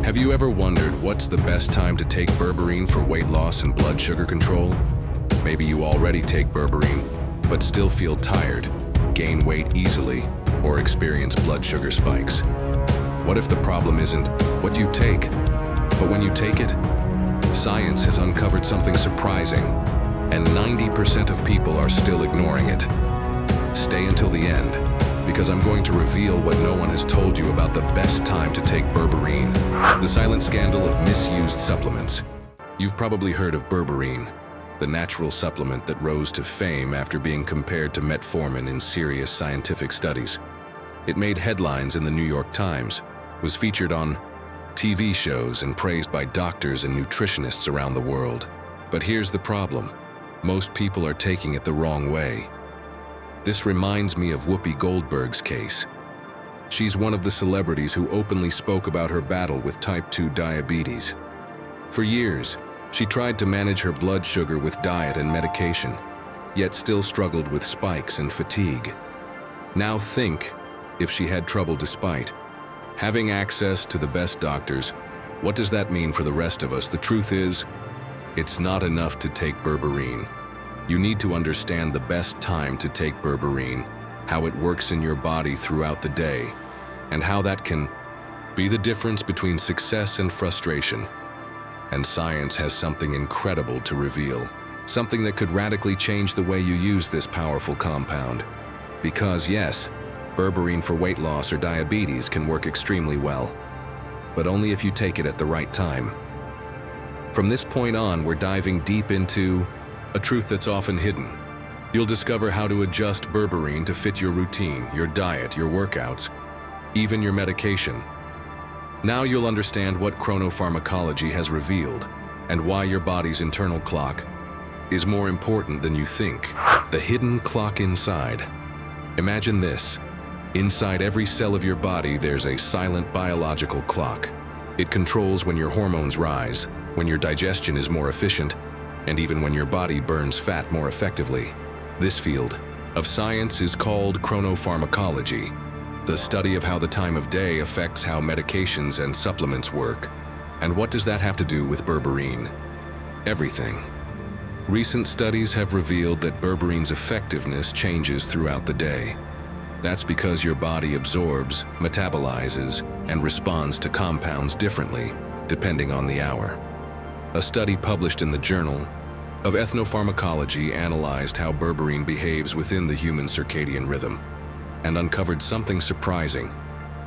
Have you ever wondered what's the best time to take berberine for weight loss and blood sugar control? Maybe you already take berberine, but still feel tired, gain weight easily, or experience blood sugar spikes. What if the problem isn't what you take, but when you take it? Science has uncovered something surprising, and 90% of people are still ignoring it. Stay until the end, because I'm going to reveal what no one has told you about the best time to take berberine, the silent scandal of misused supplements. You've probably heard of berberine, the natural supplement that rose to fame after being compared to metformin in serious scientific studies. It made headlines in the New York Times, was featured on TV shows, and praised by doctors and nutritionists around the world. But here's the problem. Most people are taking it the wrong way. This reminds me of Whoopi Goldberg's case. She's one of the celebrities who openly spoke about her battle with type 2 diabetes. For years, she tried to manage her blood sugar with diet and medication, yet still struggled with spikes and fatigue. Now think if she had trouble despite having access to the best doctors. What does that mean for the rest of us? The truth is, it's not enough to take berberine. You need to understand the best time to take berberine, how it works in your body throughout the day, and how that can be the difference between success and frustration. And science has something incredible to reveal, something that could radically change the way you use this powerful compound. Because yes, berberine for weight loss or diabetes can work extremely well, but only if you take it at the right time. From this point on, we're diving deep into a truth that's often hidden. You'll discover how to adjust berberine to fit your routine, your diet, your workouts, even your medication. Now you'll understand what chronopharmacology has revealed and why your body's internal clock is more important than you think. The hidden clock inside. Imagine this. Inside every cell of your body, there's a silent biological clock. It controls when your hormones rise, when your digestion is more efficient, and even when your body burns fat more effectively. This field of science is called chronopharmacology, the study of how the time of day affects how medications and supplements work. And what does that have to do with berberine? Everything. Recent studies have revealed that berberine's effectiveness changes throughout the day. That's because your body absorbs, metabolizes, and responds to compounds differently, depending on the hour. A study published in the Journal of Ethnopharmacology analyzed how berberine behaves within the human circadian rhythm and uncovered something surprising.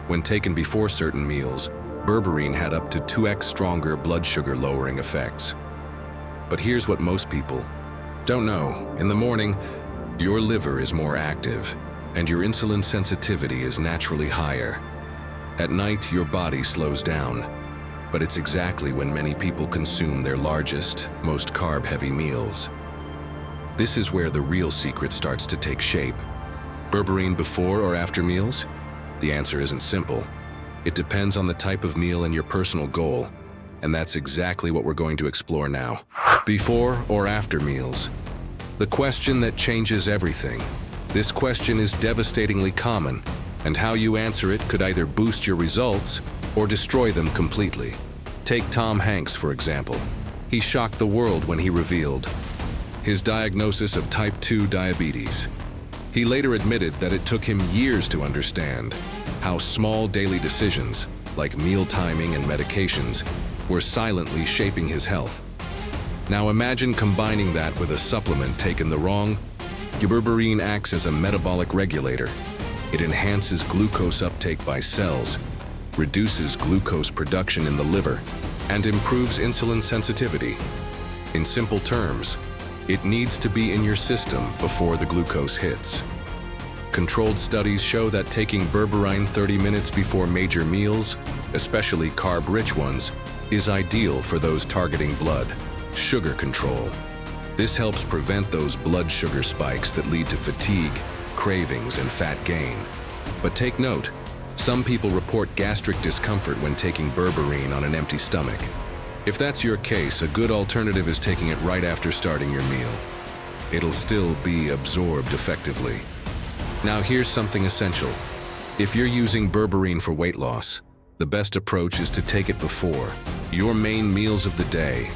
When taken before certain meals, berberine had up to 2x stronger blood sugar lowering effects. But here's what most people don't know. In the morning, your liver is more active, and your insulin sensitivity is naturally higher. At night, your body slows down, but it's exactly when many people consume their largest, most carb-heavy meals. This is where the real secret starts to take shape. Berberine before or after meals? The answer isn't simple. It depends on the type of meal and your personal goal, and that's exactly what we're going to explore now. Before or after meals? The question that changes everything. This question is devastatingly common, and how you answer it could either boost your results or destroy them completely. Take Tom Hanks, for example. He shocked the world when he revealed his diagnosis of type 2 diabetes. He later admitted that it took him years to understand how small daily decisions, like meal timing and medications, were silently shaping his health. Now imagine combining that with a supplement taken the wrong. Berberine acts as a metabolic regulator. It enhances glucose uptake by cells, reduces glucose production in the liver, and improves insulin sensitivity. In simple terms, it needs to be in your system before the glucose hits. Controlled studies show that taking berberine 30 minutes before major meals, especially carb-rich ones, is ideal for those targeting blood sugar control. This helps prevent those blood sugar spikes that lead to fatigue, cravings, and fat gain. But take note, some people report gastric discomfort when taking berberine on an empty stomach. If that's your case, a good alternative is taking it right after starting your meal. It'll still be absorbed effectively. Now here's something essential. If you're using berberine for weight loss, the best approach is to take it before your main meals of the day.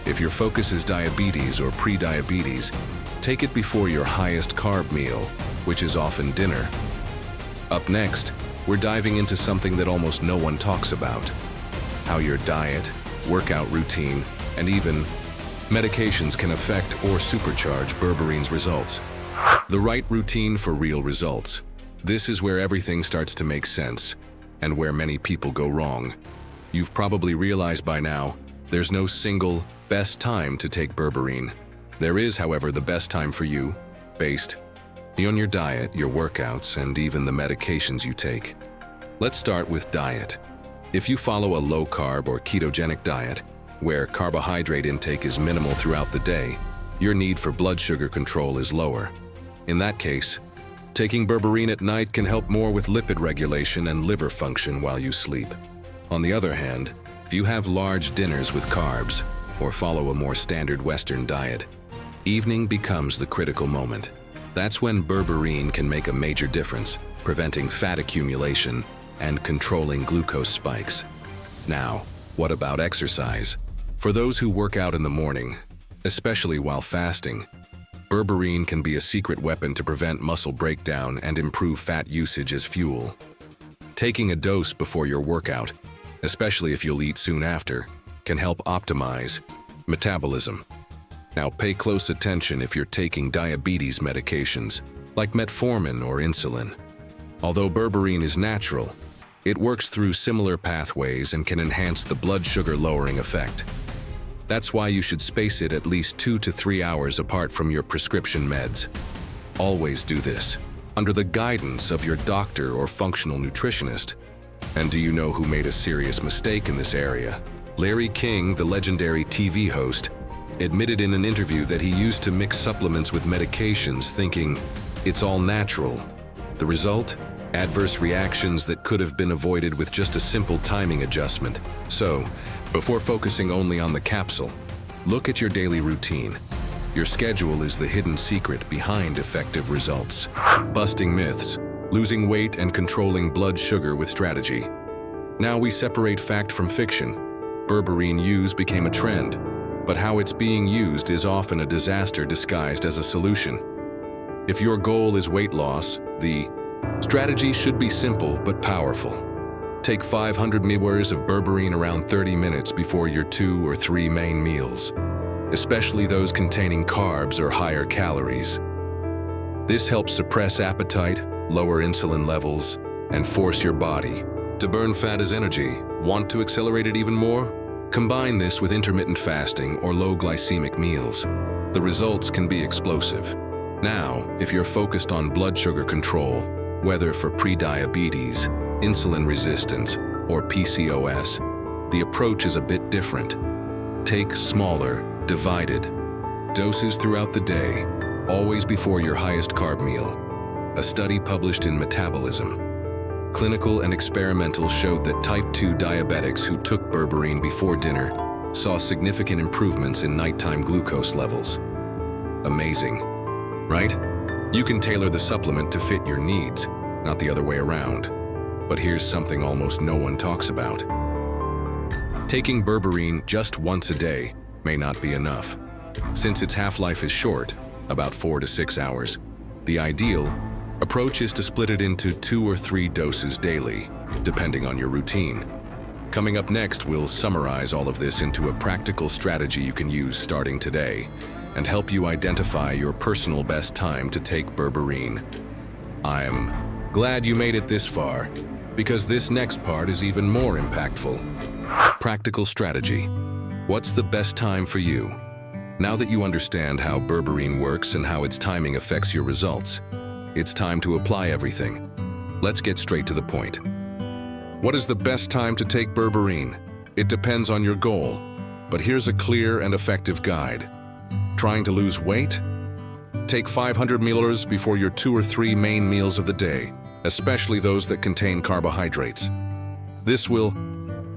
If your focus is diabetes or pre-diabetes, take it before your highest carb meal, which is often dinner. Up next, we're diving into something that almost no one talks about: how your diet, workout routine, and even medications can affect or supercharge Berberine's results. The right routine for real results. This is where everything starts to make sense, and where many people go wrong. You've probably realized by now, there's no single best time to take Berberine. There is, however, the best time for you, based on your diet, your workouts, and even the medications you take. Let's start with diet. If you follow a low-carb or ketogenic diet, where carbohydrate intake is minimal throughout the day, your need for blood sugar control is lower. In that case, taking Berberine at night can help more with lipid regulation and liver function while you sleep. On the other hand, if you have large dinners with carbs, or follow a more standard Western diet, evening becomes the critical moment. That's when Berberine can make a major difference, preventing fat accumulation and controlling glucose spikes. Now, what about exercise? For those who work out in the morning, especially while fasting, Berberine can be a secret weapon to prevent muscle breakdown and improve fat usage as fuel. Taking a dose before your workout, especially if you'll eat soon after, can help optimize metabolism. Now pay close attention if you're taking diabetes medications, like metformin or insulin. Although Berberine is natural, it works through similar pathways and can enhance the blood sugar lowering effect. That's why you should space it at least 2 to 3 hours apart from your prescription meds. Always do this under the guidance of your doctor or functional nutritionist. And do you know who made a serious mistake in this area? Larry King, the legendary TV host, admitted in an interview that he used to mix supplements with medications thinking it's all natural. The result? Adverse reactions that could have been avoided with just a simple timing adjustment. So, before focusing only on the capsule, look at your daily routine. Your schedule is the hidden secret behind effective results. Busting myths, losing weight and controlling blood sugar with strategy. Now we separate fact from fiction. Berberine use became a trend, but how it's being used is often a disaster disguised as a solution. If your goal is weight loss, the strategy should be simple but powerful. Take 500 ml of Berberine around 30 minutes before your 2 or 3 main meals, especially those containing carbs or higher calories. This helps suppress appetite, lower insulin levels, and force your body to burn fat as energy. Want to accelerate it even more? Combine this with intermittent fasting or low glycemic meals. The results can be explosive. Now, if you're focused on blood sugar control, whether for pre-diabetes, insulin resistance, or PCOS, the approach is a bit different. Take smaller, divided doses throughout the day, always before your highest carb meal. A study published in Metabolism, Clinical and Experimental showed that type 2 diabetics who took Berberine before dinner saw significant improvements in nighttime glucose levels. Amazing, right? You can tailor the supplement to fit your needs, not the other way around. But here's something almost no one talks about. Taking Berberine just once a day may not be enough. Since its half-life is short, about 4 to 6 hours, the ideal approach is to split it into 2 or 3 doses daily, depending on your routine. Coming up next, we'll summarize all of this into a practical strategy you can use starting today and help you identify your personal best time to take Berberine. I'm glad you made it this far, because this next part is even more impactful. Practical strategy. What's the best time for you? Now that you understand how Berberine works and how its timing affects your results, it's time to apply everything. Let's get straight to the point. What is the best time to take Berberine? It depends on your goal, but here's a clear and effective guide. Trying to lose weight? Take 500 ml before your 2 or 3 main meals of the day, especially those that contain carbohydrates. This will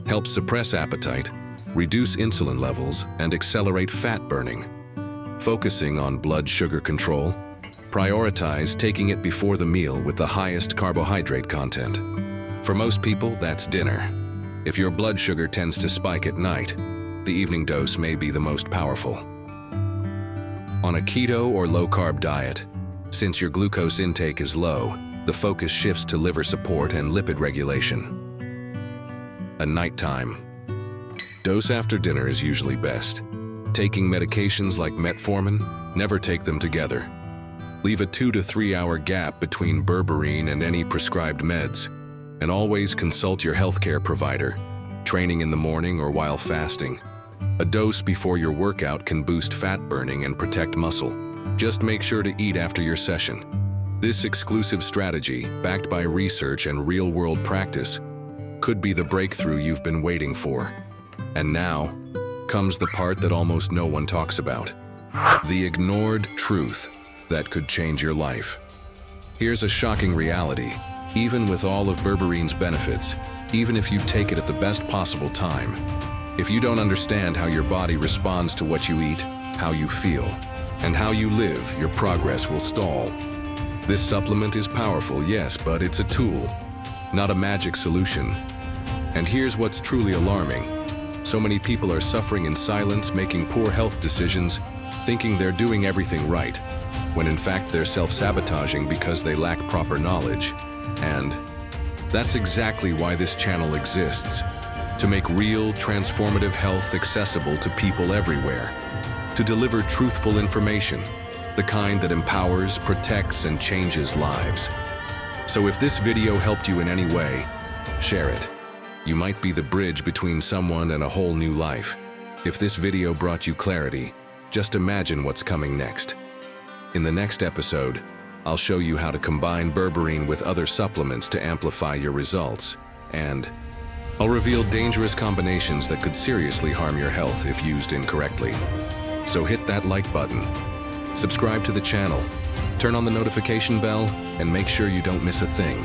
help suppress appetite, reduce insulin levels, and accelerate fat burning. Focusing on blood sugar control, prioritize taking it before the meal with the highest carbohydrate content. For most people, that's dinner. If your blood sugar tends to spike at night, the evening dose may be the most powerful. On a keto or low-carb diet, since your glucose intake is low, the focus shifts to liver support and lipid regulation. At nighttime, dose after dinner is usually best. Taking medications like metformin, never take them together. Leave a 2 to 3 hour gap between berberine and any prescribed meds, and always consult your healthcare provider, training in the morning or while fasting. A dose before your workout can boost fat burning and protect muscle. Just make sure to eat after your session. This exclusive strategy, backed by research and real-world practice, could be the breakthrough you've been waiting for. And now comes the part that almost no one talks about. The ignored truth that could change your life. Here's a shocking reality. Even with all of berberine's benefits, even if you take it at the best possible time, if you don't understand how your body responds to what you eat, how you feel, and how you live, your progress will stall. This supplement is powerful, yes, but it's a tool, not a magic solution. And here's what's truly alarming. So many people are suffering in silence, making poor health decisions, thinking they're doing everything right, when in fact they're self-sabotaging because they lack proper knowledge. And that's exactly why this channel exists, to make real, transformative health accessible to people everywhere, to deliver truthful information, the kind that empowers, protects, and changes lives. So if this video helped you in any way, share it. You might be the bridge between someone and a whole new life. If this video brought you clarity, just imagine what's coming next. In the next episode, I'll show you how to combine berberine with other supplements to amplify your results, and I'll reveal dangerous combinations that could seriously harm your health if used incorrectly. So hit that like button, subscribe to the channel, turn on the notification bell, and make sure you don't miss a thing.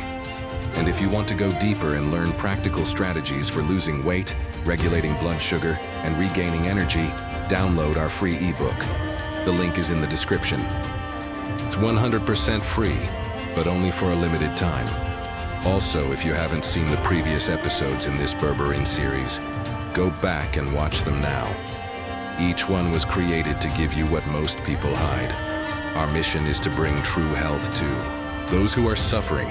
And if you want to go deeper and learn practical strategies for losing weight, regulating blood sugar, and regaining energy, download our free ebook. The link is in the description. It's 100% free, but only for a limited time. Also, if you haven't seen the previous episodes in this Berberine series, go back and watch them now. Each one was created to give you what most people hide. Our mission is to bring true health to those who are suffering,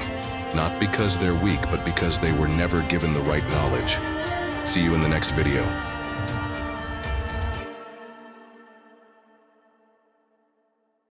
not because they're weak, but because they were never given the right knowledge. See you in the next video.